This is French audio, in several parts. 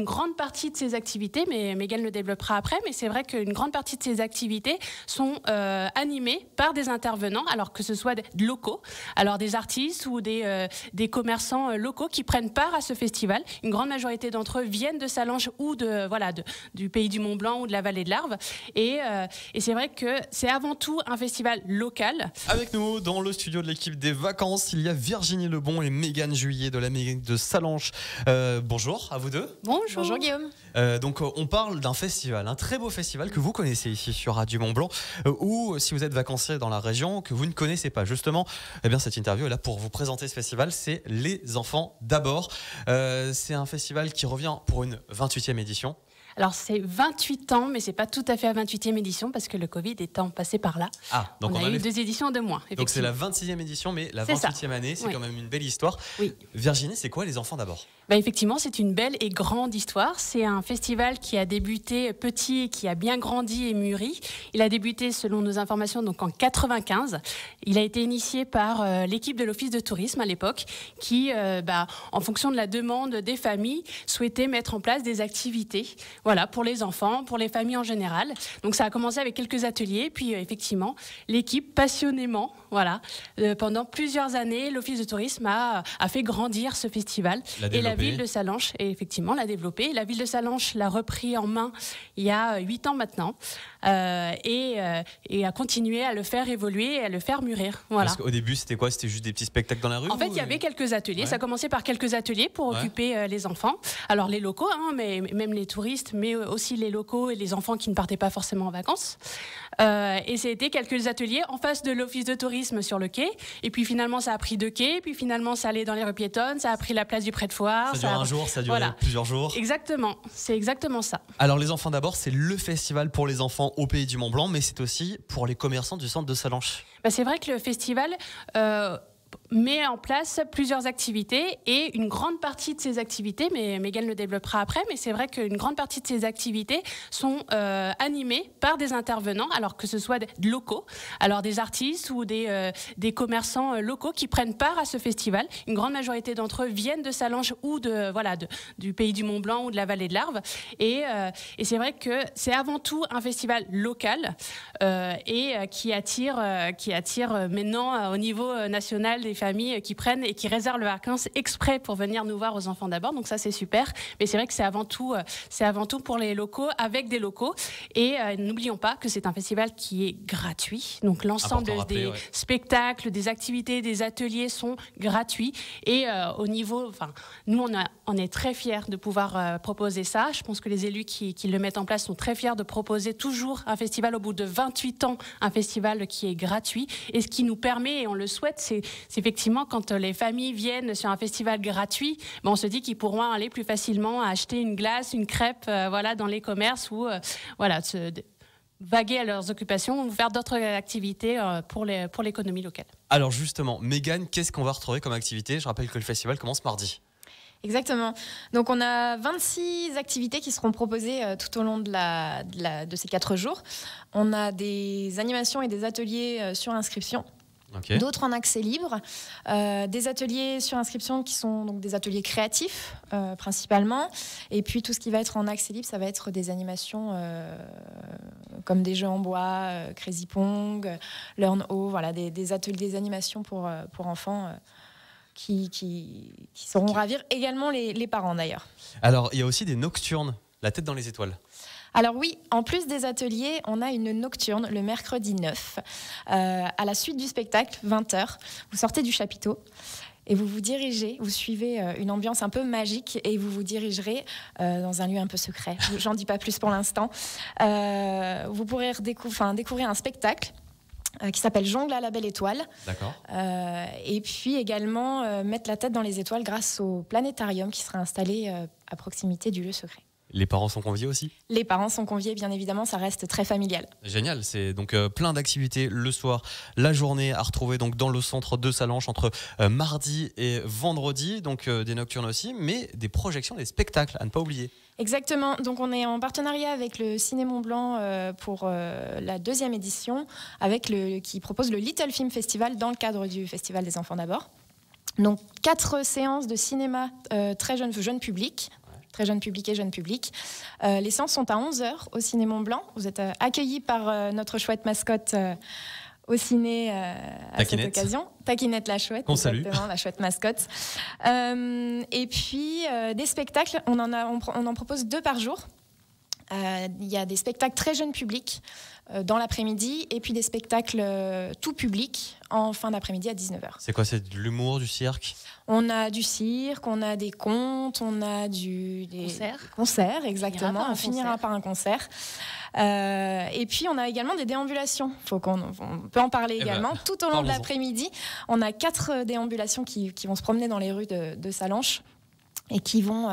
Une grande partie de ces activités, mais Mégane le développera après, mais c'est vrai qu'une grande partie de ces activités sont animées par des intervenants, alors que ce soit des locaux, alors des artistes ou des commerçants locaux qui prennent part à ce festival. Une grande majorité d'entre eux viennent de Sallanches ou du pays du Mont-Blanc ou de la vallée de l'Arve. Et c'est vrai que c'est avant tout un festival local. Avec nous, dans le studio de l'équipe des vacances, il y a Virginie Lebon et Mégane Juillet de la mairie de Sallanches. Bonjour à vous deux. Bonjour Guillaume. Donc on parle d'un festival, un très beau festival que vous connaissez ici sur Radio Mont-Blanc, ou si vous êtes vacancier dans la région que vous ne connaissez pas. Justement, eh bien cette interview est là pour vous présenter ce festival. C'est Les Enfants d'abord. C'est un festival qui revient pour une 28e édition. Alors c'est 28 ans, mais c'est pas tout à fait la 28e édition parce que le Covid étant passé par là. Ah, donc on a eu 2 éditions de moins. Donc c'est la 26e édition, mais la 28e année, c'est quand même une belle histoire. Oui. Virginie, c'est quoi Les Enfants d'abord ? Effectivement, c'est une belle et grande histoire. C'est un festival qui a débuté petit et qui a bien grandi et mûri. Il a débuté, selon nos informations, donc en 95. Il a été initié par l'équipe de l'Office de tourisme à l'époque, qui, en fonction de la demande des familles, souhaitait mettre en place des activités, voilà, pour les enfants, pour les familles en général. Donc ça a commencé avec quelques ateliers, puis effectivement, l'équipe passionnément, pendant plusieurs années, l'Office de tourisme a fait grandir ce festival. Et la ville de Sallanches, effectivement, l'a développé. La ville de Sallanches l'a repris en main il y a 8 ans maintenant et a continué à le faire évoluer et à le faire mûrir. Voilà. Parce qu'au début, c'était quoi ? C'était juste des petits spectacles dans la rue ? En fait, il y avait quelques ateliers. Ouais. Ça a commencé par quelques ateliers pour occuper les enfants. Alors, les locaux, mais même les touristes, mais aussi les locaux et les enfants qui ne partaient pas forcément en vacances. Et c'était quelques ateliers en face de l'Office de tourisme sur le quai. Et puis finalement, ça a pris 2 quais. Puis finalement, ça allait dans les rues piétonnes. Ça a pris la place du Pré de Foire. Ça dure un jour, ça dure plusieurs jours. Exactement, c'est exactement ça. Alors Les Enfants d'abord, c'est le festival pour les enfants au pays du Mont-Blanc, mais c'est aussi pour les commerçants du centre de Sallanches. C'est vrai que le festival met en place plusieurs activités et une grande partie de ces activités, mais Mégane le développera après, mais c'est vrai qu'une grande partie de ces activités sont animées par des intervenants, alors que ce soit des locaux, alors des artistes ou des commerçants locaux qui prennent part à ce festival. Une grande majorité d'entre eux viennent de Sallanches ou du pays du Mont-Blanc ou de la vallée de l'Arve. Et c'est vrai que c'est avant tout un festival local et qui attire maintenant au niveau national des familles qui prennent et qui réservent le vacances exprès pour venir nous voir aux Enfants d'abord. Donc ça, c'est super. Mais c'est vrai que c'est avant tout pour les locaux, avec des locaux. Et n'oublions pas que c'est un festival qui est gratuit. Donc l'ensemble des spectacles, des activités, des ateliers sont gratuits. Et au niveau, nous, on est très fiers de pouvoir proposer ça. Je pense que les élus qui le mettent en place sont très fiers de proposer toujours un festival au bout de 28 ans, un festival qui est gratuit. Et ce qui nous permet, et on le souhaite, c'est effectivement quand les familles viennent sur un festival gratuit, on se dit qu'ils pourront aller plus facilement acheter une glace, une crêpe, dans les commerces ou se vaguer à leurs occupations ou faire d'autres activités pour l'économie locale. Alors justement, Mégane, qu'est-ce qu'on va retrouver comme activité ? Je rappelle que le festival commence mardi. Exactement. Donc on a 26 activités qui seront proposées tout au long de ces 4 jours. On a des animations et des ateliers sur inscription. Okay. D'autres en accès libre, des ateliers sur inscription qui sont donc des ateliers créatifs principalement, et puis tout ce qui va être en accès libre, ça va être des animations comme des jeux en bois, Crazy Pong, Learn How, des ateliers, des animations pour enfants qui sauront ravir également les parents d'ailleurs. Alors il y a aussi des nocturnes, la tête dans les étoiles. Alors oui, en plus des ateliers, on a une nocturne le mercredi 9. À la suite du spectacle, 20h, vous sortez du chapiteau et vous vous dirigez, vous suivez une ambiance un peu magique et vous vous dirigerez dans un lieu un peu secret. J'en dis pas plus pour l'instant. Vous pourrez découvrir un spectacle qui s'appelle Jongle à la belle étoile. D'accord. Et puis également mettre la tête dans les étoiles grâce au planétarium qui sera installé à proximité du lieu secret. Les parents sont conviés aussi ? Les parents sont conviés, bien évidemment, ça reste très familial. Génial, c'est donc plein d'activités le soir, la journée à retrouver donc dans le centre de Sallanches entre mardi et vendredi, donc des nocturnes aussi, mais des projections, des spectacles à ne pas oublier. Exactement, donc on est en partenariat avec le Ciné Mont-Blanc pour la 2e édition, qui propose le Little Film Festival dans le cadre du Festival des Enfants d'abord. Donc 4 séances de cinéma très jeune public, très jeune public et jeune public. Les séances sont à 11h au Ciné Mont-Blanc. Vous êtes accueillis par notre chouette mascotte au ciné à cette occasion. Taquinette la chouette, exactement, la chouette mascotte. Et puis des spectacles, on en propose 2 par jour. Il y a des spectacles très jeunes publics dans l'après-midi et puis des spectacles tout public en fin d'après-midi à 19h. C'est quoi, c'est de l'humour, du cirque? On a du cirque, on a des contes, on a des concerts, exactement. On finira par un concert. Et puis on a également des déambulations. On peut en parler également. Tout au long de l'après-midi, on a 4 déambulations qui vont se promener dans les rues de Sallanches et qui vont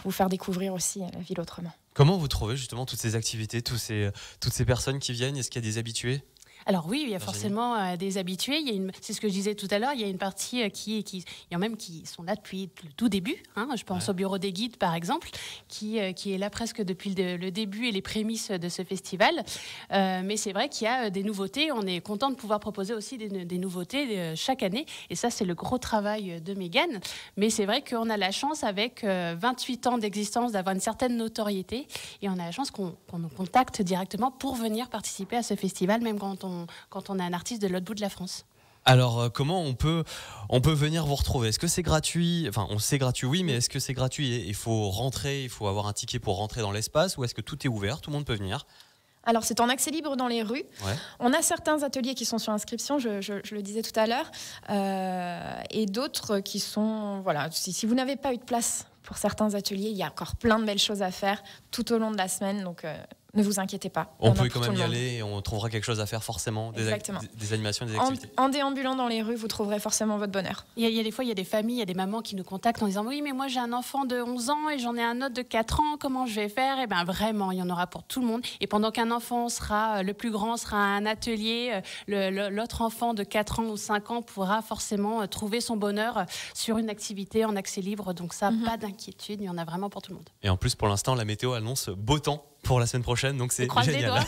vous faire découvrir aussi la ville autrement. Comment vous trouvez justement toutes ces activités, toutes ces personnes qui viennent? Est-ce qu'il y a des habitués? Alors oui, il y a forcément des habitués. C'est ce que je disais tout à l'heure. Il y a une partie qui sont là depuis le tout début. Je pense au bureau des guides, par exemple, qui est là presque depuis le début et les prémices de ce festival. Mais c'est vrai qu'il y a des nouveautés. On est content de pouvoir proposer aussi des nouveautés chaque année. Et ça, c'est le gros travail de Mégane. Mais c'est vrai qu'on a la chance, avec 28 ans d'existence, d'avoir une certaine notoriété. Et on a la chance qu'on nous contacte directement pour venir participer à ce festival, même quand on est un artiste de l'autre bout de la France. Alors, comment on peut venir vous retrouver? Est-ce que c'est gratuit? Enfin, on sait gratuit, oui, mais est-ce que c'est gratuit? Il faut rentrer, il faut avoir un ticket pour rentrer dans l'espace, ou est-ce que tout est ouvert, tout le monde peut venir? Alors, c'est en accès libre dans les rues. Ouais. On a certains ateliers qui sont sur inscription, je le disais tout à l'heure, et d'autres qui sont... Voilà, si vous n'avez pas eu de place pour certains ateliers, il y a encore plein de belles choses à faire tout au long de la semaine, donc... ne vous inquiétez pas. On peut quand même y aller et on trouvera quelque chose à faire forcément, des animations, des activités. En déambulant dans les rues, vous trouverez forcément votre bonheur. Il y a des fois, il y a des familles, il y a des mamans qui nous contactent en disant « Oui, mais moi j'ai un enfant de 11 ans et j'en ai un autre de 4 ans, comment je vais faire ?» Eh bien vraiment, il y en aura pour tout le monde. Et pendant qu'un enfant le plus grand sera à un atelier, l'autre enfant de 4 ans ou 5 ans pourra forcément trouver son bonheur sur une activité en accès libre. Donc ça, pas d'inquiétude, il y en a vraiment pour tout le monde. Et en plus, pour l'instant, la météo annonce beau temps pour la semaine prochaine, donc c'est génial.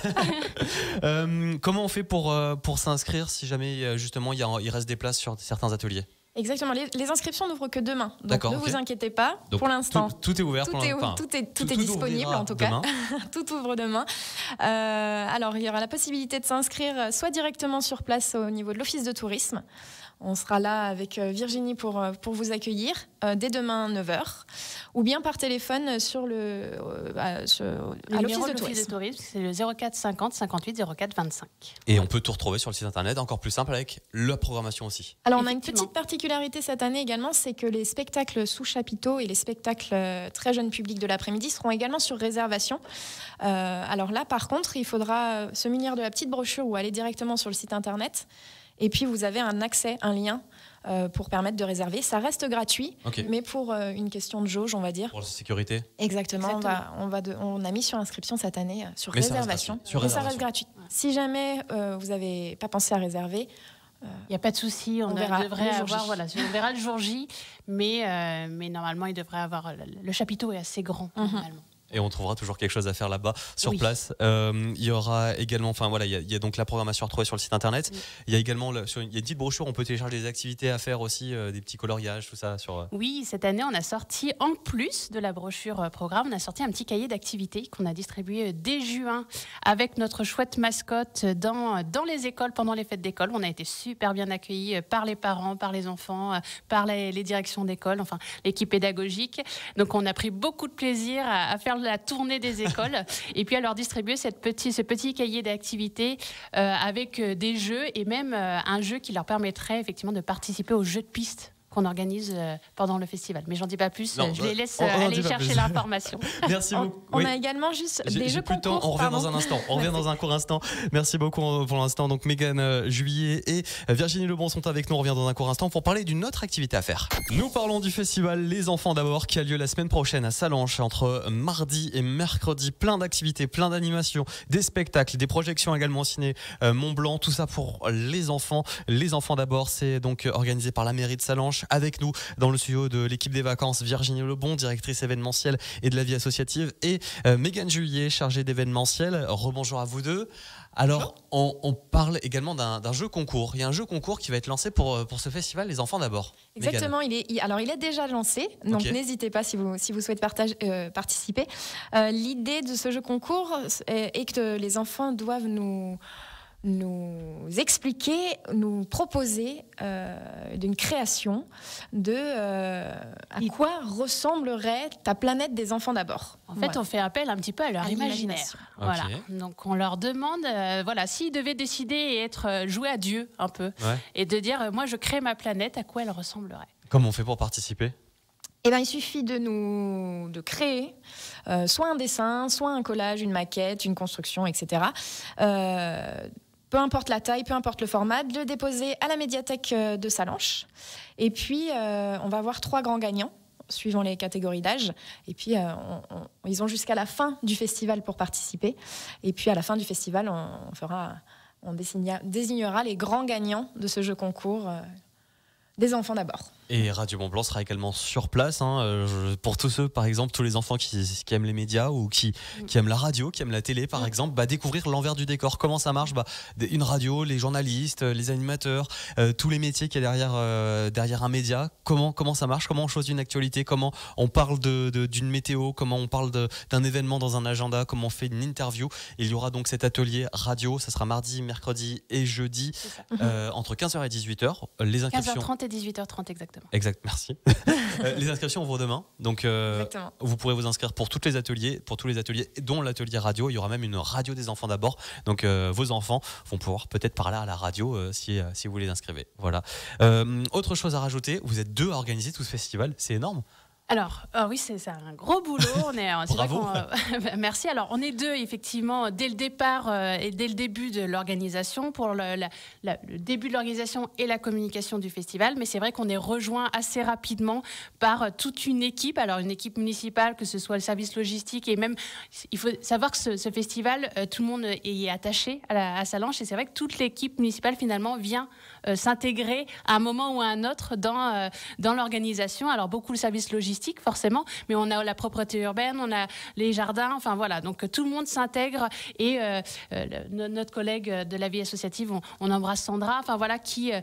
Comment on fait pour s'inscrire si jamais justement il reste des places sur certains ateliers? Exactement, les inscriptions n'ouvrent que demain, donc ne vous inquiétez pas. Donc, pour l'instant, tout est ouvert, tout est disponible en tout cas. Tout ouvre demain. Alors il y aura la possibilité de s'inscrire soit directement sur place au niveau de l'office de tourisme. On sera là avec Virginie pour vous accueillir dès demain 9h, ou bien par téléphone à l'office de tourisme. C'est le 04 50 58 04 25. Et on peut tout retrouver sur le site internet, encore plus simple avec la programmation aussi. Alors on a une petite particularité cette année également, c'est que les spectacles sous chapiteau et les spectacles très jeunes publics de l'après-midi seront également sur réservation. Alors là par contre, il faudra se munir de la petite brochure ou aller directement sur le site internet. Et puis, vous avez un lien pour permettre de réserver. Ça reste gratuit, mais pour une question de jauge, on va dire. Pour la sécurité. Exactement. On a mis sur inscription cette année sur réservation. Ça reste gratuit. Ouais. Si jamais vous n'avez pas pensé à réserver, il n'y a pas de souci, on verra le jour J, mais normalement, il devrait avoir... Le chapiteau est assez grand, normalement. Et on trouvera toujours quelque chose à faire là-bas, sur place. Il y aura également, il y a donc la programmation à retrouver sur le site internet. Il y a également, il y a une petite brochure, on peut télécharger des activités à faire aussi, des petits coloriages, tout ça. Oui, cette année, on a sorti, en plus de la brochure programme, on a sorti un petit cahier d'activités qu'on a distribué dès juin avec notre chouette mascotte dans les écoles pendant les fêtes d'école. On a été super bien accueillis par les parents, par les enfants, par les directions d'école, enfin l'équipe pédagogique. Donc on a pris beaucoup de plaisir à faire la tournée des écoles et puis à leur distribuer ce petit cahier d'activités avec des jeux et même un jeu qui leur permettrait effectivement de participer aux jeux de piste qu'on organise pendant le festival. Mais j'en dis pas plus, je les laisse aller chercher l'information. Merci beaucoup. On a également juste des jeux concours. On revient dans un instant. On revient dans un court instant. Merci beaucoup pour l'instant. Donc Mégane Juillet et Virginie Lebon sont avec nous. On revient dans un court instant pour parler d'une autre activité à faire. Nous parlons du festival Les Enfants d'abord qui a lieu la semaine prochaine à Sallanches entre mardi et mercredi. Plein d'activités, plein d'animations, des spectacles, des projections également au ciné Mont-Blanc. Tout ça pour les enfants. Les Enfants d'abord, c'est donc organisé par la mairie de Sallanches avec nous dans le studio de l'équipe des vacances, Virginie Lebon, directrice événementielle et de la vie associative, et Mégane Juillet, chargée d'événementiel. Rebonjour à vous deux. Alors, on parle également d'un jeu concours. Il y a un jeu concours qui va être lancé pour ce festival, Les Enfants d'abord. Exactement, il est déjà lancé, donc n'hésitez pas si vous souhaitez participer. L'idée de ce jeu concours est que les enfants doivent nous expliquer, nous proposer d'une création à quoi ressemblerait ta planète des enfants d'abord. En fait, on fait appel un petit peu à leur imaginaire. Voilà. Donc, on leur demande, s'ils devaient décider et jouer à Dieu un peu, et de dire, moi, je crée ma planète, à quoi elle ressemblerait. Comment on fait pour participer ? Il suffit de créer soit un dessin, soit un collage, une maquette, une construction, etc. Peu importe la taille, peu importe le format, de le déposer à la médiathèque de Sallanches. Et puis, on va avoir 3 grands gagnants, suivant les catégories d'âge. Et puis, ils ont jusqu'à la fin du festival pour participer. Et puis, à la fin du festival, on désignera les grands gagnants de ce jeu concours des enfants d'abord. Et Radio Mont-Blanc sera également sur place, pour tous ceux, par exemple, tous les enfants qui aiment les médias ou qui aiment la radio, qui aiment la télé, par exemple, découvrir l'envers du décor. Comment ça marche ? Une radio, les journalistes, les animateurs, tous les métiers qu'il y a derrière un média. Comment ça marche ? Comment on choisit une actualité ? Comment on parle d'une météo ? Comment on parle d'un événement dans un agenda ? Comment on fait une interview ? Il y aura donc cet atelier radio, ça sera mardi, mercredi et jeudi, entre 15h et 18h. Les inscriptions... 15h30 et 18h30 exactement. Exact, merci. Les inscriptions ouvrent demain, donc vous pourrez vous inscrire pour tous les ateliers, dont l'atelier radio. Il y aura même une radio des enfants d'abord, donc vos enfants vont pouvoir peut-être parler à la radio si vous les inscrivez. Voilà. Autre chose à rajouter, vous êtes 2 à organiser tout ce festival, c'est énorme. Alors, oui, c'est un gros boulot. Bravo. Merci. Alors, on est 2, effectivement, dès le départ et dès le début de l'organisation, pour le début de l'organisation et la communication du festival. Mais c'est vrai qu'on est rejoint assez rapidement par toute une équipe. Alors, une équipe municipale, que ce soit le service logistique, et même, il faut savoir que ce festival, tout le monde est attaché à Sallanches. Et c'est vrai que toute l'équipe municipale, finalement, vient s'intégrer à un moment ou à un autre dans l'organisation. Alors, beaucoup le service logistique, forcément, mais on a la propreté urbaine, on a les jardins, enfin voilà, donc tout le monde s'intègre, et notre collègue de la vie associative, on embrasse Sandra, enfin voilà, qui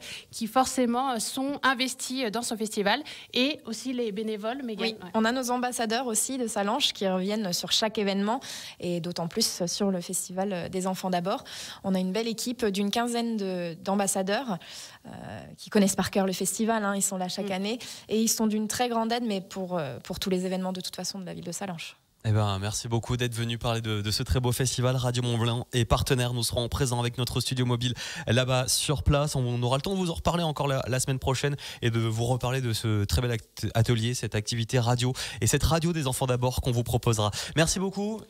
forcément sont investis dans ce festival, et aussi les bénévoles. Oui, on a nos ambassadeurs aussi de Sallanches qui reviennent sur chaque événement, et d'autant plus sur le festival des enfants d'abord. On a une belle équipe d'une 15aine d'ambassadeurs qui connaissent par cœur le festival, ils sont là chaque année, et ils sont d'une très grande aide, mais pour tous les événements de toute façon de la ville de Sallanches. Merci beaucoup d'être venu parler de ce très beau festival. Radio Mont-Blanc est partenaire. Nous serons présents avec notre studio mobile là-bas sur place. On aura le temps de vous en reparler encore la semaine prochaine et de vous reparler de ce très bel atelier, cette activité radio et cette radio des enfants d'abord qu'on vous proposera. Merci beaucoup.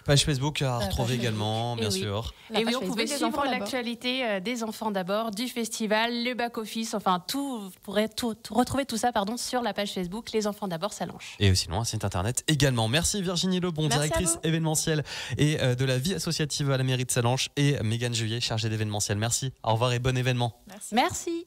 Page Facebook à retrouver également, bien sûr. Et oui, on pouvait suivre l'actualité des enfants d'abord, du festival, le back-office, enfin tout. Vous pourrez retrouver tout ça sur la page Facebook Les Enfants d'abord Sallanches. Et sinon un site internet également. Merci Virginie Lebon, directrice événementielle et de la vie associative à la mairie de Sallanches, et Mégane Juillet, chargée d'événementiel. Merci, au revoir et bon événement. Merci.